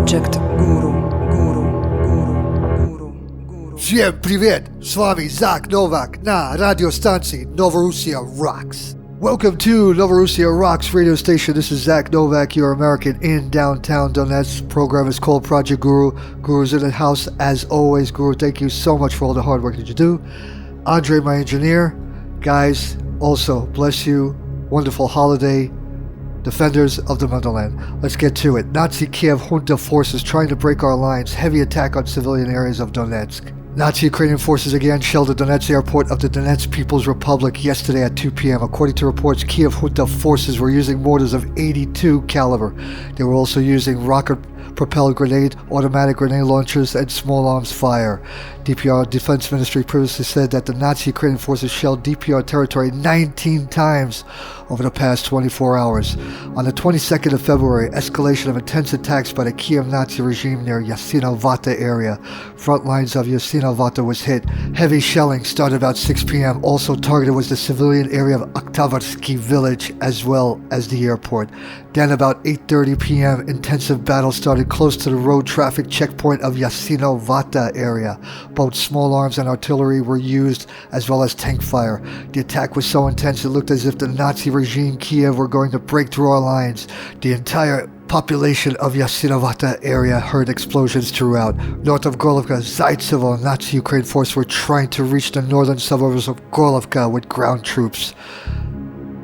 Projekt Guru, Guru. Всем привет! С вами Zak Novak на радиостанции Novorossia Rocks. Welcome to Novorossia Rocks radio station. This is Zak Novak, your American in downtown Donetsk. Program is called Projekt Guru. Guru's in the house as always. Guru, thank you so much for all the hard work that you do. Andre, my engineer. Guys, also, bless you. Wonderful holiday. Defenders of the motherland. Let's get to it. Nazi Kiev Junta forces trying to break our lines. Heavy attack on civilian areas of Donetsk. Nazi Ukrainian forces again shelled the Donetsk airport of the Donetsk People's Republic yesterday at 2 p.m. According to reports, Kiev Junta forces were using mortars of 82 caliber. They were also using rocket-propelled grenade, automatic grenade launchers, and small arms fire. DPR Defense Ministry previously said that the Nazi Ukrainian forces shelled DPR territory 19 times over the past 24 hours. On the 22nd of February, escalation of intense attacks by the Kiev Nazi regime near Yasynovata area. Front lines of Yasynovata was hit. Heavy shelling started about 6 p.m. Also targeted was the civilian area of Oktyabrski village as well as the airport. Then about 8:30 p.m. intensive battle started close to the road traffic checkpoint of Yasynovata area. Both small arms and artillery were used as well as tank fire. The attack was so intense it looked as if the Nazi regime Kiev were going to break through our lines. The entire population of Yasynovata area heard explosions throughout. North of Gorlovka, Zaitsevo, Nazi Ukraine forces were trying to reach the northern suburbs of Gorlovka with ground troops.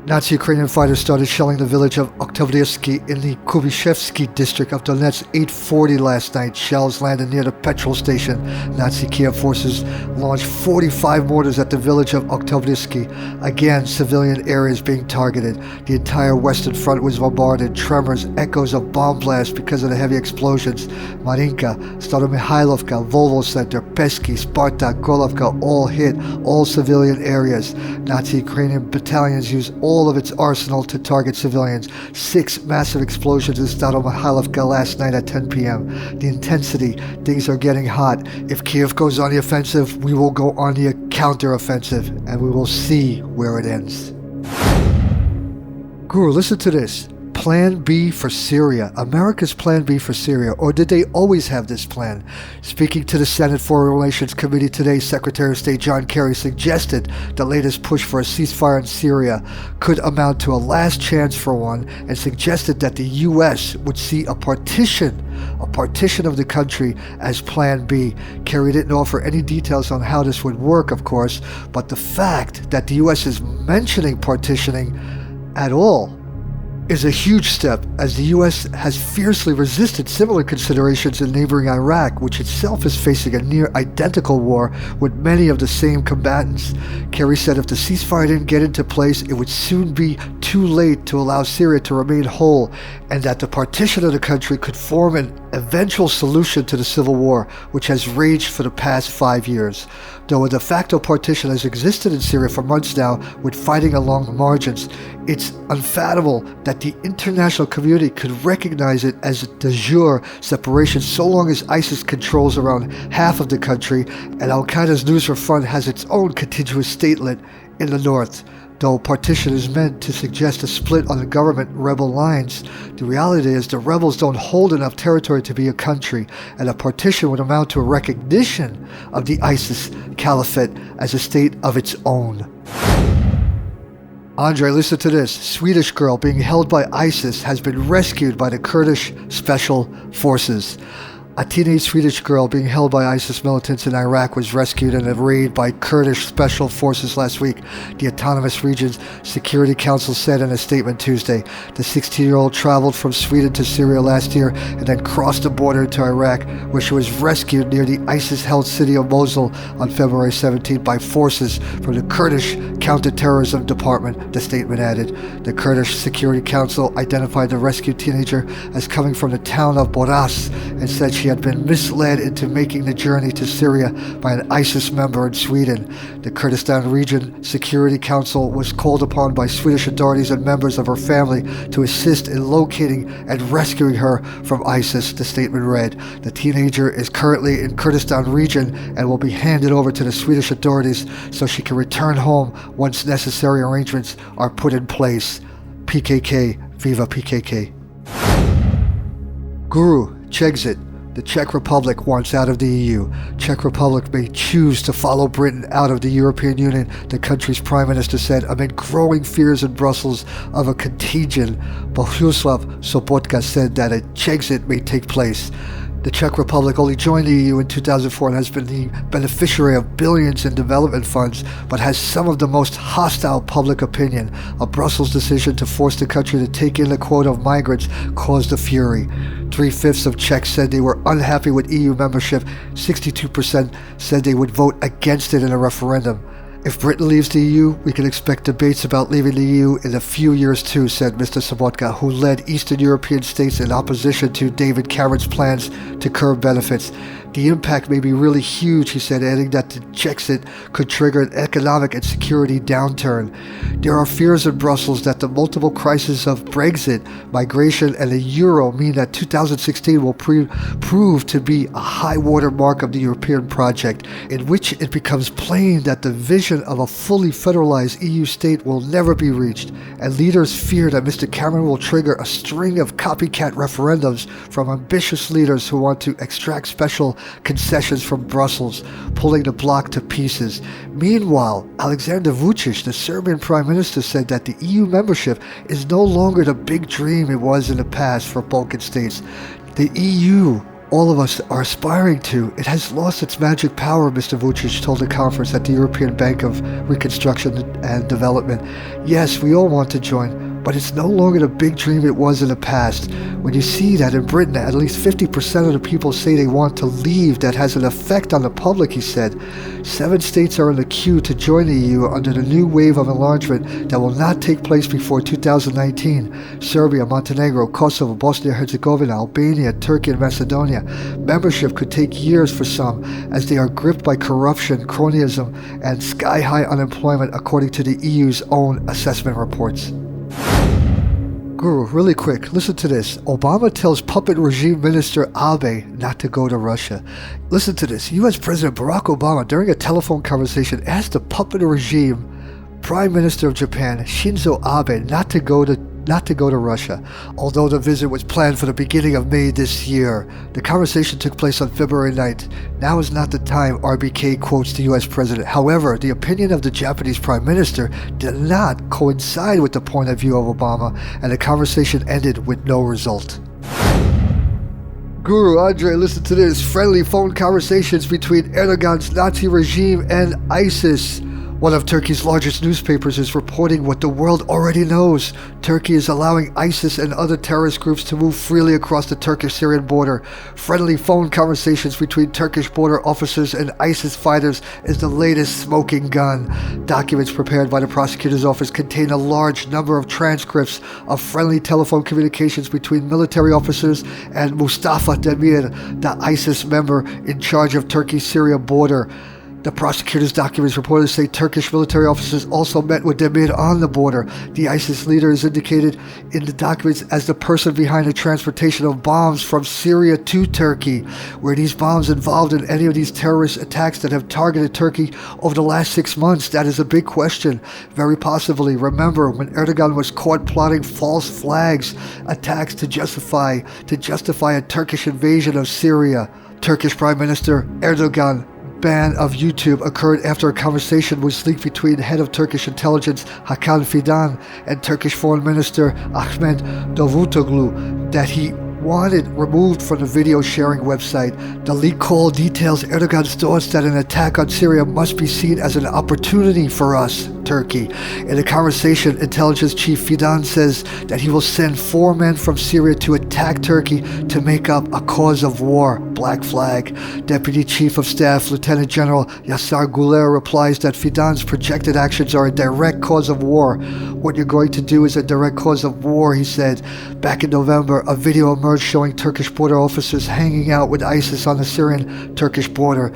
Nazi Ukrainian fighters started shelling the village of Oktyabrski in the Kubishevsky district of Donetsk 8:40 last night. Shells landed near the petrol station. Nazi Kiev forces launched 45 mortars at the village of Oktyabrski. Again, civilian areas being targeted. The entire western front was bombarded. Tremors, echoes of bomb blasts because of the heavy explosions. Marinka, Staromihailovka, Volvo Center, Pesky, Spartak, Gorlovka all hit all civilian areas. Nazi Ukrainian battalions used all of its arsenal to target civilians. 6 massive explosions in Staromihailovka last night at 10 p.m. The intensity, things are getting hot. If Kiev goes on the offensive, we will go on the counter-offensive, and we will see where it ends. Guru, listen to this. Plan B for Syria. America's Plan B for Syria. Or did they always have this plan? Speaking to the Senate Foreign Relations Committee today, Secretary of State John Kerry suggested the latest push for a ceasefire in Syria could amount to a last chance for one, and suggested that the U.S. would see a partition of the country as Plan B. Kerry didn't offer any details on how this would work, of course, but the fact that the U.S. is mentioning partitioning at all is a huge step, as the U.S. has fiercely resisted similar considerations in neighboring Iraq, which itself is facing a near-identical war with many of the same combatants. Kerry said if the ceasefire didn't get into place, it would soon be too late to allow Syria to remain whole, and that the partition of the country could form an eventual solution to the civil war, which has raged for the past 5 years. Though a de facto partition has existed in Syria for months now, with fighting along the margins, it's unfathomable that the international community could recognize it as a de jure separation so long as ISIS controls around half of the country and Al-Qaeda's Nusra Front has its own contiguous statelet in the north. Though partition is meant to suggest a split on the government-rebel lines, the reality is the rebels don't hold enough territory to be a country, and a partition would amount to a recognition of the ISIS caliphate as a state of its own. Andre, listen to this. Swedish girl being held by ISIS has been rescued by the Kurdish Special Forces. A teenage Swedish girl being held by ISIS militants in Iraq was rescued in a raid by Kurdish Special Forces last week, the Autonomous Regions Security Council said in a statement Tuesday. The 16-year-old traveled from Sweden to Syria last year and then crossed the border into Iraq, where she was rescued near the ISIS-held city of Mosul on February 17 by forces from the Kurdish Counterterrorism Department, the statement added. The Kurdish Security Council identified the rescued teenager as coming from the town of Boras and said she had been misled into making the journey to Syria by an ISIS member in Sweden. The Kurdistan Region Security Council was called upon by Swedish authorities and members of her family to assist in locating and rescuing her from ISIS, the statement read. The teenager is currently in Kurdistan Region and will be handed over to the Swedish authorities so she can return home once necessary arrangements are put in place. PKK, Viva PKK. Guru, Czechzit. The Czech Republic wants out of the EU. Czech Republic may choose to follow Britain out of the European Union, the country's prime minister said, amid growing fears in Brussels of a contagion. Bohuslav Sobotka said that a Czechzit may take place. The Czech Republic only joined the EU in 2004 and has been the beneficiary of billions in development funds, but has some of the most hostile public opinion. A Brussels decision to force the country to take in a quota of migrants caused a fury. 3/5 of Czechs said they were unhappy with EU membership. 62% said they would vote against it in a referendum. If Britain leaves the EU, we can expect debates about leaving the EU in a few years too, said Mr. Sobotka, who led Eastern European states in opposition to David Cameron's plans to curb benefits. The impact may be really huge, he said, adding that the Czechzit could trigger an economic and security downturn. There are fears in Brussels that the multiple crises of Brexit, migration, and the euro mean that 2016 will prove to be a high water mark of the European project, in which it becomes plain that the vision of a fully federalized EU state will never be reached, and leaders fear that Mr. Cameron will trigger a string of copycat referendums from ambitious leaders who want to extract special concessions from Brussels, pulling the bloc to pieces. Meanwhile, Alexander Vučić, the Serbian prime minister, said that the EU membership is no longer the big dream it was in the past for Balkan states. The EU all of us are aspiring to, it has lost its magic power, Mr. Vučić told a conference at the European Bank of Reconstruction and Development. Yes, we all want to join, but it's no longer the big dream it was in the past. When you see that in Britain, at least 50% of the people say they want to leave, that has an effect on the public, he said. 7 states are in the queue to join the EU under the new wave of enlargement that will not take place before 2019. Serbia, Montenegro, Kosovo, Bosnia-Herzegovina, Albania, Turkey, and Macedonia. Membership could take years for some, as they are gripped by corruption, cronyism, and sky-high unemployment, according to the EU's own assessment reports. Guru, really quick, listen to this. Obama tells puppet regime minister Abe not to go to Russia. Listen to this. U.S. President Barack Obama, during a telephone conversation, asked the puppet regime Prime Minister of Japan, Shinzo Abe, not to go to Russia, although the visit was planned for the beginning of May this year. The conversation took place on February 9th. Now is not the time, RBK quotes the U.S. President. However, the opinion of the Japanese Prime Minister did not coincide with the point of view of Obama, and the conversation ended with no result. Guru, Andre, listen to this. Friendly phone conversations between Erdogan's Nazi regime and ISIS. One of Turkey's largest newspapers is reporting what the world already knows. Turkey is allowing ISIS and other terrorist groups to move freely across the Turkish-Syrian border. Friendly phone conversations between Turkish border officers and ISIS fighters is the latest smoking gun. Documents prepared by the prosecutor's office contain a large number of transcripts of friendly telephone communications between military officers and Mustafa Demir, the ISIS member in charge of Turkey-Syria border. The prosecutor's documents reportedly say Turkish military officers also met with Demir on the border. The ISIS leader is indicated in the documents as the person behind the transportation of bombs from Syria to Turkey. Were these bombs involved in any of these terrorist attacks that have targeted Turkey over the last 6 months? That is a big question. Very possibly. Remember when Erdogan was caught plotting false flags attacks to justify a Turkish invasion of Syria. Turkish Prime Minister Erdogan ban of YouTube occurred after a conversation was leaked between the head of Turkish intelligence Hakan Fidan and Turkish Foreign Minister Ahmet Davutoglu that he wanted removed from the video sharing website. The leak call details Erdogan's thoughts that an attack on Syria must be seen as an opportunity for us, Turkey. In a conversation, intelligence chief Fidan says that he will send 4 men from Syria to attack Turkey to make up a cause of war. Black flag. Deputy Chief of Staff Lieutenant General Yasar Guler replies that Fidan's projected actions are a direct cause of war. What you're going to do is a direct cause of war, he said. Back in November, a video emerged showing Turkish border officers hanging out with ISIS on the Syrian-Turkish border.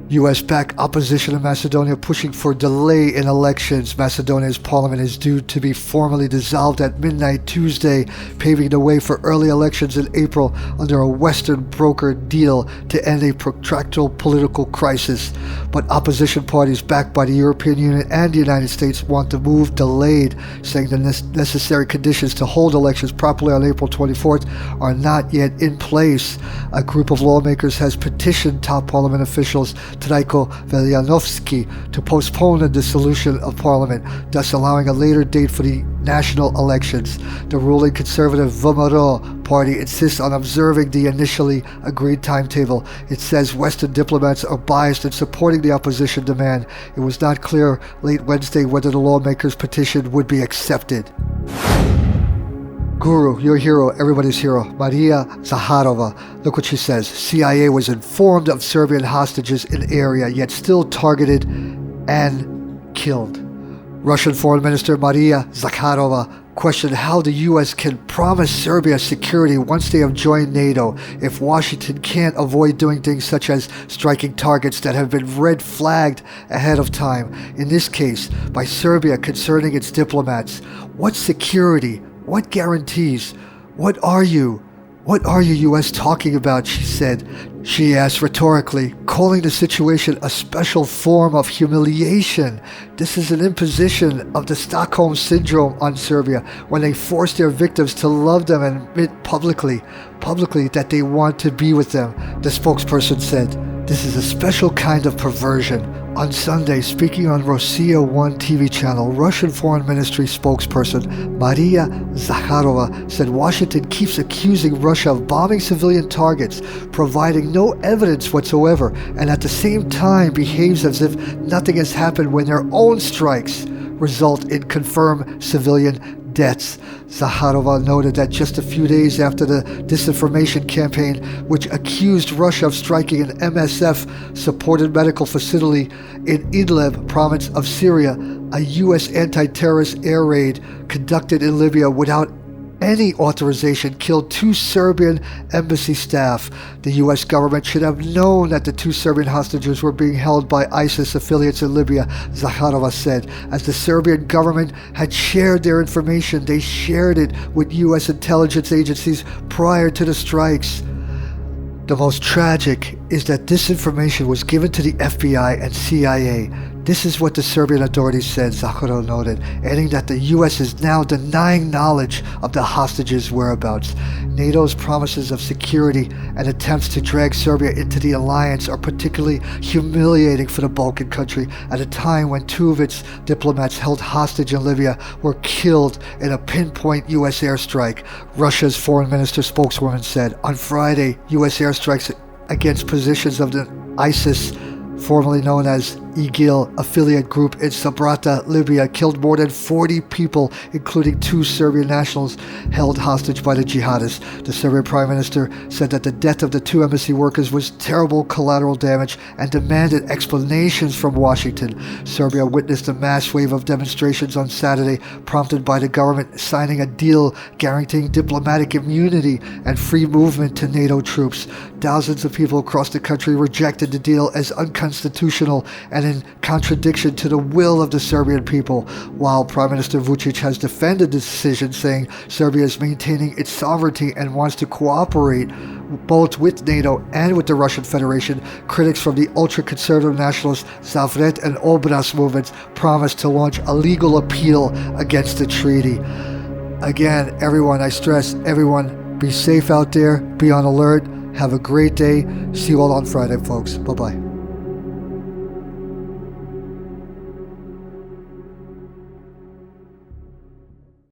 U.S.-backed opposition in Macedonia pushing for delay in elections. Macedonia's parliament is due to be formally dissolved at midnight Tuesday, paving the way for early elections in April under a Western brokered deal to end a protracted political crisis. But opposition parties backed by the European Union and the United States want the move delayed, saying the necessary conditions to hold elections properly on April 24th are not yet in place. A group of lawmakers has petitioned top parliament officials Trajko Veljanovski to postpone the dissolution of parliament, thus allowing a later date for the national elections. The ruling conservative VMRO party insists on observing the initially agreed timetable. It says Western diplomats are biased in supporting the opposition demand. It was not clear late Wednesday whether the lawmakers' petition would be accepted. Guru, your hero, everybody's hero, Maria Zakharova. Look what she says. CIA was informed of Serbian hostages in area, yet still targeted and killed. Russian Foreign Minister Maria Zakharova questioned how the U.S. can promise Serbia security once they have joined NATO if Washington can't avoid doing things such as striking targets that have been red flagged ahead of time, in this case by Serbia concerning its diplomats. What security? What guarantees? What are you, U.S. talking about, she said. She asked rhetorically, calling the situation a special form of humiliation. This is an imposition of the Stockholm Syndrome on Serbia when they force their victims to love them and admit publicly that they want to be with them, the spokesperson said. This is a special kind of perversion. On Sunday, speaking on Rossiya 1 TV channel, Russian Foreign Ministry spokesperson Maria Zakharova said Washington keeps accusing Russia of bombing civilian targets, providing no evidence whatsoever, and at the same time behaves as if nothing has happened when their own strikes result in confirmed civilian deaths. Zakharova noted that just a few days after the disinformation campaign, which accused Russia of striking an MSF-supported medical facility in Idlib province of Syria, a U.S. anti-terrorist air raid conducted in Libya without any authorization killed 2 Serbian embassy staff. The U.S. government should have known that the 2 Serbian hostages were being held by ISIS affiliates in Libya, Zakharova said. As the Serbian government had shared their information, they shared it with U.S. intelligence agencies prior to the strikes. The most tragic is that this information was given to the FBI and CIA. This is what the Serbian authorities said, Zakharova noted, adding that the U.S. is now denying knowledge of the hostages' whereabouts. NATO's promises of security and attempts to drag Serbia into the alliance are particularly humiliating for the Balkan country at a time when 2 of its diplomats held hostage in Libya were killed in a pinpoint U.S. airstrike, Russia's foreign minister spokeswoman said. On Friday, U.S. airstrikes against positions of the ISIS, formerly known as IGIL affiliate group in Sabrata, Libya, killed more than 40 people, including 2 Serbian nationals held hostage by the jihadists. The Serbian Prime Minister said that the death of the 2 embassy workers was terrible collateral damage and demanded explanations from Washington. Serbia witnessed a mass wave of demonstrations on Saturday, prompted by the government signing a deal guaranteeing diplomatic immunity and free movement to NATO troops. Thousands of people across the country rejected the deal as unconstitutional and in contradiction to the will of the Serbian people, while Prime Minister Vučić has defended the decision, saying Serbia is maintaining its sovereignty and wants to cooperate both with NATO and with the Russian Federation. Critics from the ultra-conservative nationalist Zavret and Obraz movements promised to launch a legal appeal against the treaty. Again, everyone, I stress, everyone, be safe out there, be on alert, have a great day. See you all on Friday, folks. Bye-bye.